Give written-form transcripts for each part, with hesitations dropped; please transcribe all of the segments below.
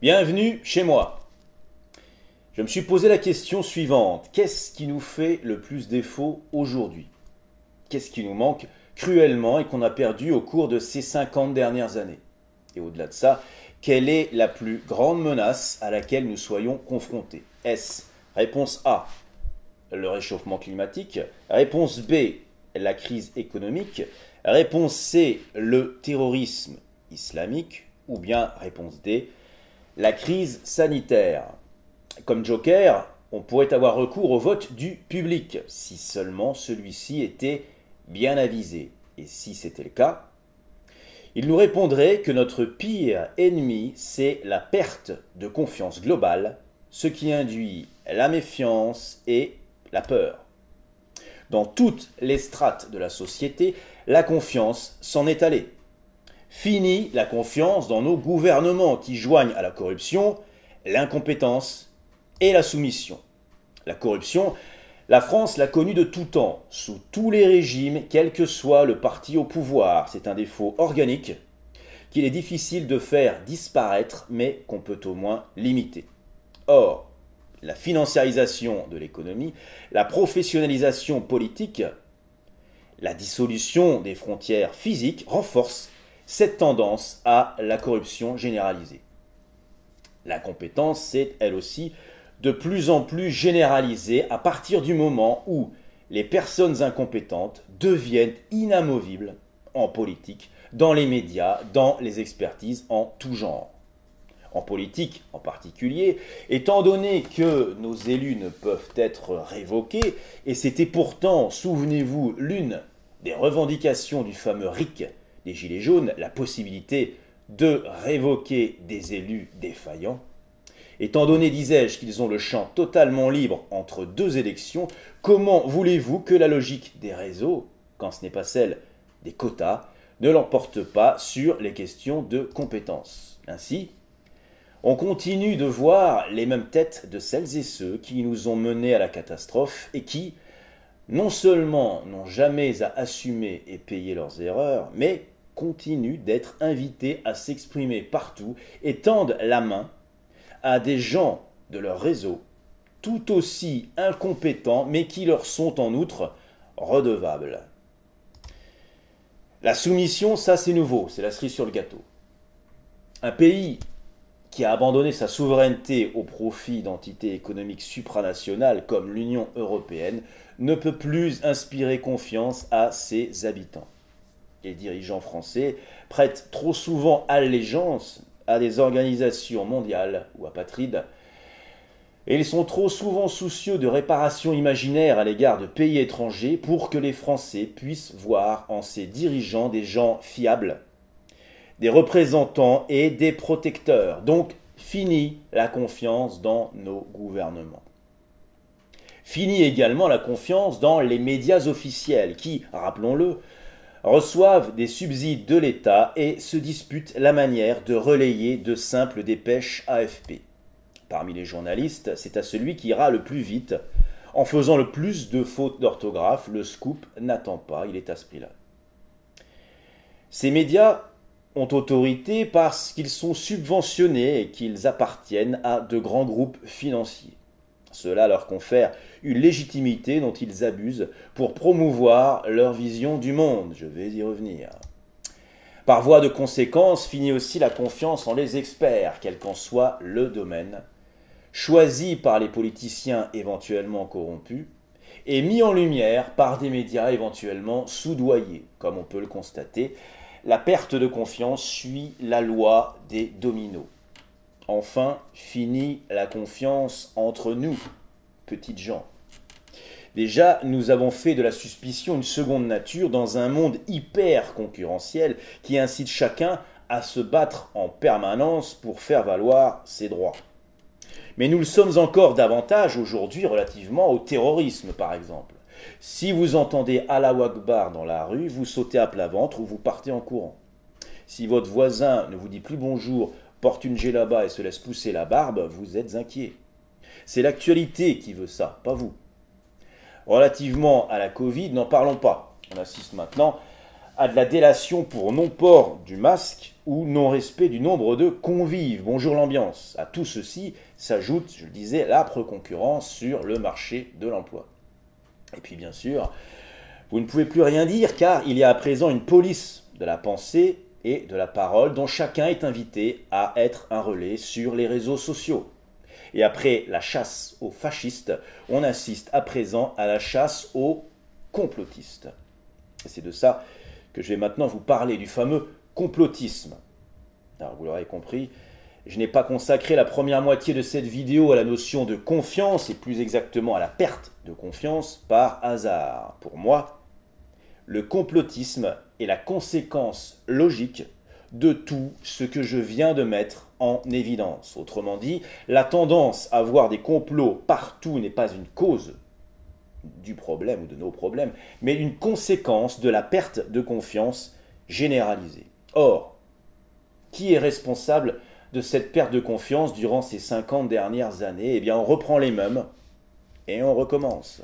Bienvenue chez moi. Je me suis posé la question suivante. Qu'est-ce qui nous fait le plus défaut aujourd'hui? Qu'est-ce qui nous manque cruellement et qu'on a perdu au cours de ces 50 dernières années? Et au-delà de ça, quelle est la plus grande menace à laquelle nous soyons confrontés? Est-ce réponse A, le réchauffement climatique? Réponse B, la crise économique? Réponse C, le terrorisme islamique? Ou bien réponse D, la crise sanitaire? Comme joker, on pourrait avoir recours au vote du public, si seulement celui-ci était bien avisé. Et si c'était le cas, il nous répondrait que notre pire ennemi, c'est la perte de confiance globale, ce qui induit la méfiance et la peur. Dans toutes les strates de la société, la confiance s'en est allée. Fini la confiance dans nos gouvernements qui joignent à la corruption, l'incompétence et la soumission. La corruption, la France l'a connue de tout temps, sous tous les régimes, quel que soit le parti au pouvoir. C'est un défaut organique qu'il est difficile de faire disparaître, mais qu'on peut au moins limiter. Or, la financiarisation de l'économie, la professionnalisation politique, la dissolution des frontières physiques renforcent cette tendance à la corruption généralisée. L'incompétence s'est, elle aussi, de plus en plus généralisée à partir du moment où les personnes incompétentes deviennent inamovibles en politique, dans les médias, dans les expertises en tout genre. En politique en particulier, étant donné que nos élus ne peuvent être révoqués, et c'était pourtant, souvenez-vous, l'une des revendications du fameux RIC des Gilets jaunes, la possibilité de révoquer des élus défaillants. Étant donné, disais-je, qu'ils ont le champ totalement libre entre deux élections, comment voulez-vous que la logique des réseaux, quand ce n'est pas celle des quotas, ne l'emporte pas sur les questions de compétences? Ainsi, on continue de voir les mêmes têtes de celles et ceux qui nous ont menés à la catastrophe et qui, non seulement n'ont jamais à assumer et payer leurs erreurs, mais continuent d'être invités à s'exprimer partout et tendent la main à des gens de leur réseau tout aussi incompétents mais qui leur sont en outre redevables. La soumission, ça c'est nouveau, c'est la cerise sur le gâteau. Un pays qui a abandonné sa souveraineté au profit d'entités économiques supranationales comme l'Union européenne ne peut plus inspirer confiance à ses habitants. Les dirigeants français prêtent trop souvent allégeance à des organisations mondiales ou apatrides, et ils sont trop souvent soucieux de réparations imaginaires à l'égard de pays étrangers pour que les Français puissent voir en ces dirigeants des gens fiables, des représentants et des protecteurs. Donc, fini la confiance dans nos gouvernements. Fini également la confiance dans les médias officiels qui, rappelons-le, reçoivent des subsides de l'État et se disputent la manière de relayer de simples dépêches AFP. Parmi les journalistes, c'est à celui qui ira le plus vite, en faisant le plus de fautes d'orthographe, le scoop n'attend pas, il est à ce prix-là. Ces médias ont autorité parce qu'ils sont subventionnés et qu'ils appartiennent à de grands groupes financiers. Cela leur confère une légitimité dont ils abusent pour promouvoir leur vision du monde. Je vais y revenir. Par voie de conséquence, finit aussi la confiance en les experts, quel qu'en soit le domaine, choisis par les politiciens éventuellement corrompus, et mis en lumière par des médias éventuellement soudoyés. Comme on peut le constater, la perte de confiance suit la loi des dominos. Enfin, fini la confiance entre nous, petites gens. Déjà, nous avons fait de la suspicion une seconde nature dans un monde hyper concurrentiel qui incite chacun à se battre en permanence pour faire valoir ses droits. Mais nous le sommes encore davantage aujourd'hui relativement au terrorisme, par exemple. Si vous entendez Allahu Akbar dans la rue, vous sautez à plat ventre ou vous partez en courant. Si votre voisin ne vous dit plus bonjour, porte une djellaba et se laisse pousser la barbe, vous êtes inquiet. C'est l'actualité qui veut ça, pas vous. Relativement à la Covid, n'en parlons pas. On assiste maintenant à de la délation pour non-port du masque ou non-respect du nombre de convives. Bonjour l'ambiance. À tout ceci s'ajoute, je le disais, l'âpre concurrence sur le marché de l'emploi. Et puis bien sûr, vous ne pouvez plus rien dire car il y a à présent une police de la pensée et de la parole dont chacun est invité à être un relais sur les réseaux sociaux. Et après la chasse aux fascistes, on assiste à présent à la chasse aux complotistes. Et c'est de ça que je vais maintenant vous parler, du fameux complotisme. Alors vous l'aurez compris, je n'ai pas consacré la première moitié de cette vidéo à la notion de confiance, et plus exactement à la perte de confiance, par hasard. Pour moi, le complotisme est la conséquence logique de tout ce que je viens de mettre en évidence. Autrement dit, la tendance à voir des complots partout n'est pas une cause du problème ou de nos problèmes, mais une conséquence de la perte de confiance généralisée. Or, qui est responsable de cette perte de confiance durant ces 50 dernières années? Eh bien, on reprend les mêmes et on recommence.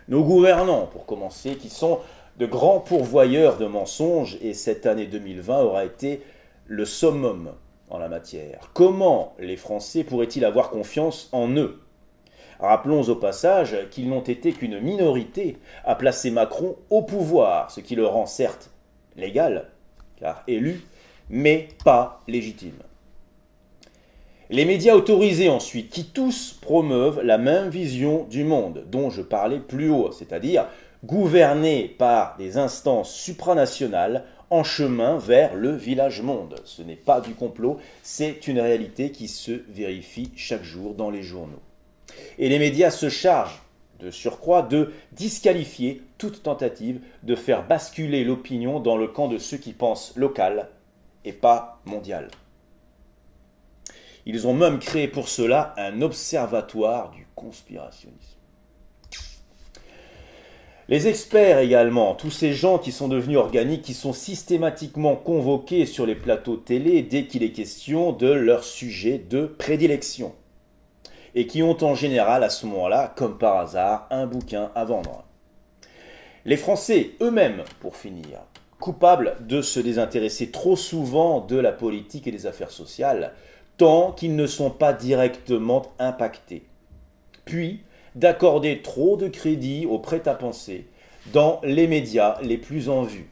Nos gouvernants, pour commencer, qui sont de grands pourvoyeurs de mensonges, et cette année 2020 aura été le summum en la matière. Comment les Français pourraient-ils avoir confiance en eux? Rappelons au passage qu'ils n'ont été qu'une minorité à placer Macron au pouvoir, ce qui le rend certes légal, car élu, mais pas légitime. Les médias autorisés ensuite, qui tous promeuvent la même vision du monde, dont je parlais plus haut, c'est-à-dire gouvernés par des instances supranationales en chemin vers le village-monde. Ce n'est pas du complot, c'est une réalité qui se vérifie chaque jour dans les journaux. Et les médias se chargent, de surcroît, de disqualifier toute tentative de faire basculer l'opinion dans le camp de ceux qui pensent local et pas mondial. Ils ont même créé pour cela un observatoire du conspirationnisme. Les experts également, tous ces gens qui sont devenus organiques, qui sont systématiquement convoqués sur les plateaux télé dès qu'il est question de leur sujet de prédilection. Et qui ont en général à ce moment-là, comme par hasard, un bouquin à vendre. Les Français eux-mêmes, pour finir, coupables de se désintéresser trop souvent de la politique et des affaires sociales, tant qu'ils ne sont pas directement impactés. Puis, d'accorder trop de crédit au prêt-à-penser dans les médias les plus en vue.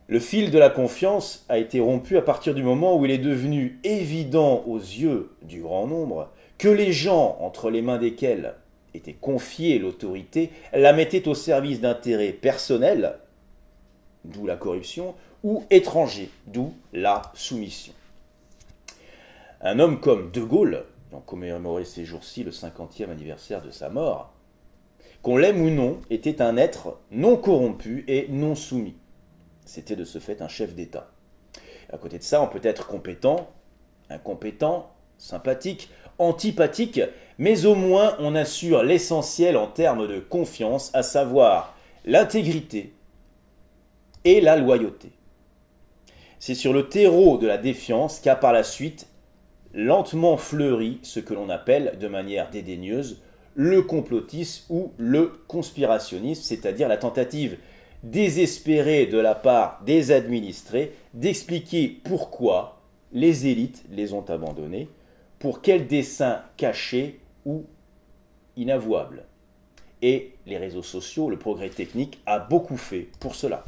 Le fil de la confiance a été rompu à partir du moment où il est devenu évident aux yeux du grand nombre que les gens entre les mains desquels était confiée l'autorité la mettaient au service d'intérêts personnels, d'où la corruption, ou étrangers, d'où la soumission. Un homme comme De Gaulle, on commémorait ces jours-ci le 50e anniversaire de sa mort, qu'on l'aime ou non, était un être non corrompu et non soumis. C'était de ce fait un chef d'État. À côté de ça, on peut être compétent, incompétent, sympathique, antipathique, mais au moins on assure l'essentiel en termes de confiance, à savoir l'intégrité et la loyauté. C'est sur le terreau de la défiance qu'a par la suite lentement fleuri ce que l'on appelle de manière dédaigneuse le complotisme ou le conspirationnisme, c'est-à-dire la tentative désespérée de la part des administrés d'expliquer pourquoi les élites les ont abandonnés, pour quels desseins cachés ou inavouables. Et les réseaux sociaux, le progrès technique a beaucoup fait pour cela.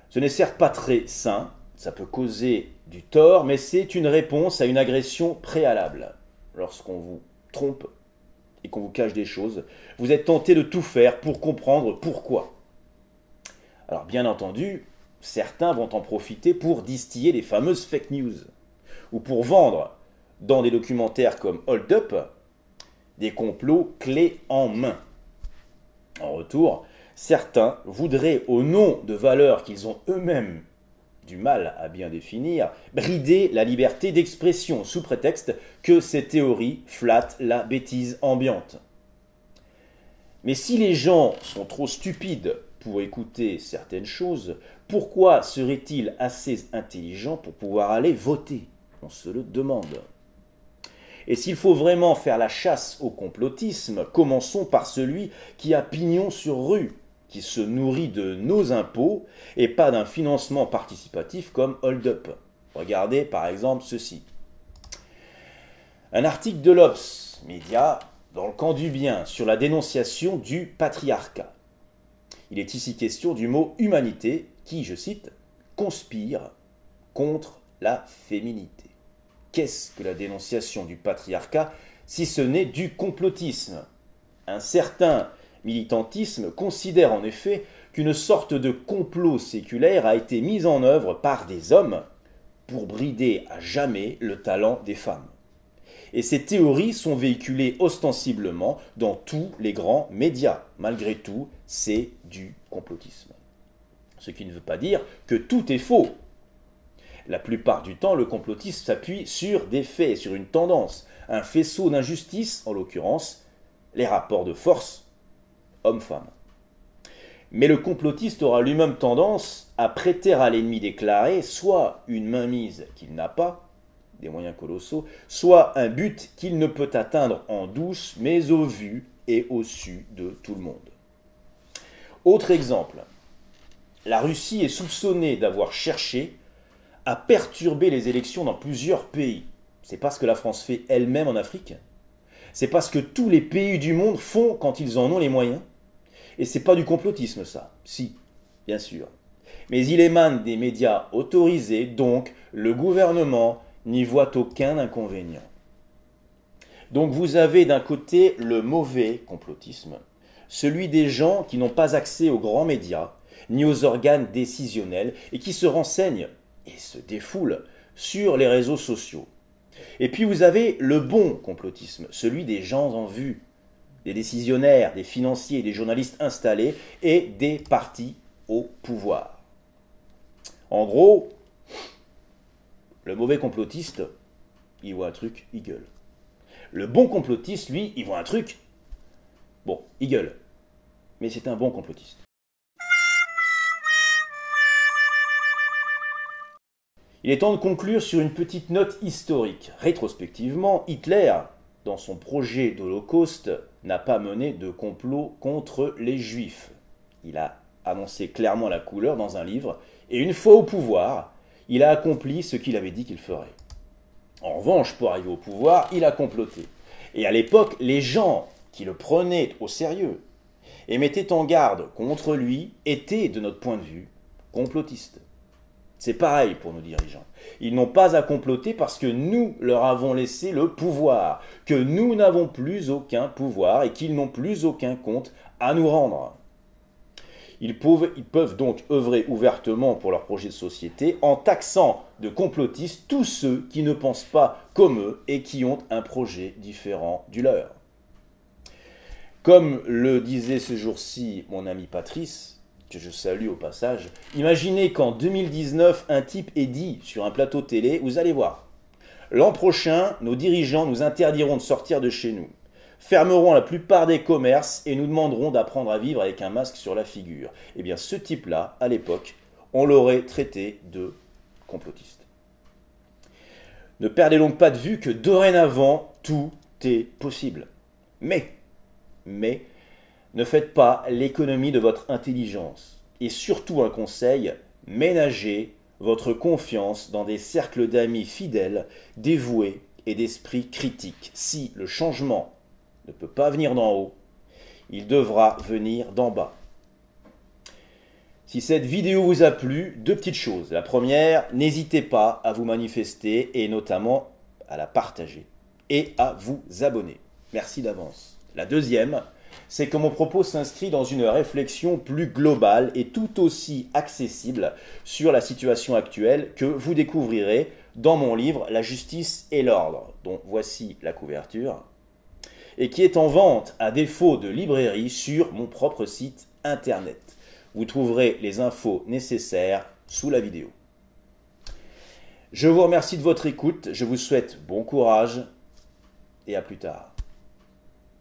Ce n'est certes pas très sain, ça peut causer du tort, mais c'est une réponse à une agression préalable. Lorsqu'on vous trompe et qu'on vous cache des choses, vous êtes tenté de tout faire pour comprendre pourquoi. Alors bien entendu, certains vont en profiter pour distiller les fameuses fake news, ou pour vendre, dans des documentaires comme Hold Up, des complots clés en main. En retour, certains voudraient, au nom de valeurs qu'ils ont eux-mêmes du mal à bien définir, brider la liberté d'expression sous prétexte que ces théories flattent la bêtise ambiante. Mais si les gens sont trop stupides pour écouter certaines choses, pourquoi seraient-ils assez intelligents pour pouvoir aller voter? On se le demande. Et s'il faut vraiment faire la chasse au complotisme, commençons par celui qui a pignon sur rue, qui se nourrit de nos impôts et pas d'un financement participatif comme Hold Up. Regardez par exemple ceci. Un article de l'Obs Média dans le camp du bien sur la dénonciation du patriarcat. Il est ici question du mot humanité qui, je cite, conspire contre la féminité. Qu'est-ce que la dénonciation du patriarcat si ce n'est du complotisme? Un certain militantisme considère en effet qu'une sorte de complot séculaire a été mis en œuvre par des hommes pour brider à jamais le talent des femmes. Et ces théories sont véhiculées ostensiblement dans tous les grands médias. Malgré tout, c'est du complotisme. Ce qui ne veut pas dire que tout est faux. La plupart du temps, le complotisme s'appuie sur des faits, sur une tendance, un faisceau d'injustice, en l'occurrence, les rapports de force homme-femme. Mais le complotiste aura lui-même tendance à prêter à l'ennemi déclaré soit une mainmise qu'il n'a pas, des moyens colossaux, soit un but qu'il ne peut atteindre en douce, mais au vu et au su de tout le monde. Autre exemple, la Russie est soupçonnée d'avoir cherché à perturber les élections dans plusieurs pays. C'est pas ce que la France fait elle-même en Afrique. C'est pas ce que tous les pays du monde font quand ils en ont les moyens. Et c'est pas du complotisme ça. Si, bien sûr. Mais il émane des médias autorisés, donc le gouvernement n'y voit aucun inconvénient. Donc vous avez d'un côté le mauvais complotisme, celui des gens qui n'ont pas accès aux grands médias, ni aux organes décisionnels, et qui se renseignent et se défoulent sur les réseaux sociaux. Et puis vous avez le bon complotisme, celui des gens en vue, des décisionnaires, des financiers, des journalistes installés et des partis au pouvoir. En gros, le mauvais complotiste, il voit un truc, il gueule. Le bon complotiste, lui, il voit un truc, bon, il gueule. Mais c'est un bon complotiste. Il est temps de conclure sur une petite note historique. Rétrospectivement, Hitler, dans son projet d'Holocauste, n'a pas mené de complot contre les Juifs. Il a annoncé clairement la couleur dans un livre, et une fois au pouvoir, il a accompli ce qu'il avait dit qu'il ferait. En revanche, pour arriver au pouvoir, il a comploté. Et à l'époque, les gens qui le prenaient au sérieux et mettaient en garde contre lui étaient, de notre point de vue, complotistes. C'est pareil pour nos dirigeants. Ils n'ont pas à comploter parce que nous leur avons laissé le pouvoir, que nous n'avons plus aucun pouvoir et qu'ils n'ont plus aucun compte à nous rendre. Ils peuvent donc œuvrer ouvertement pour leur projet de société en taxant de complotistes tous ceux qui ne pensent pas comme eux et qui ont un projet différent du leur. Comme le disait ce jour-ci mon ami Patrice, que je salue au passage, imaginez qu'en 2019, un type ait dit sur un plateau télé, vous allez voir, l'an prochain, nos dirigeants nous interdiront de sortir de chez nous, fermeront la plupart des commerces et nous demanderont d'apprendre à vivre avec un masque sur la figure. Eh bien, ce type-là, à l'époque, on l'aurait traité de complotiste. Ne perdez donc pas de vue que dorénavant, tout est possible. Mais, ne faites pas l'économie de votre intelligence. Et surtout un conseil, ménagez votre confiance dans des cercles d'amis fidèles, dévoués et d'esprit critique. Si le changement ne peut pas venir d'en haut, il devra venir d'en bas. Si cette vidéo vous a plu, deux petites choses. La première, n'hésitez pas à vous manifester et notamment à la partager et à vous abonner. Merci d'avance. La deuxième, c'est que mon propos s'inscrit dans une réflexion plus globale et tout aussi accessible sur la situation actuelle que vous découvrirez dans mon livre « La justice et l'ordre », dont voici la couverture, et qui est en vente à défaut de librairie sur mon propre site internet. Vous trouverez les infos nécessaires sous la vidéo. Je vous remercie de votre écoute, je vous souhaite bon courage et à plus tard.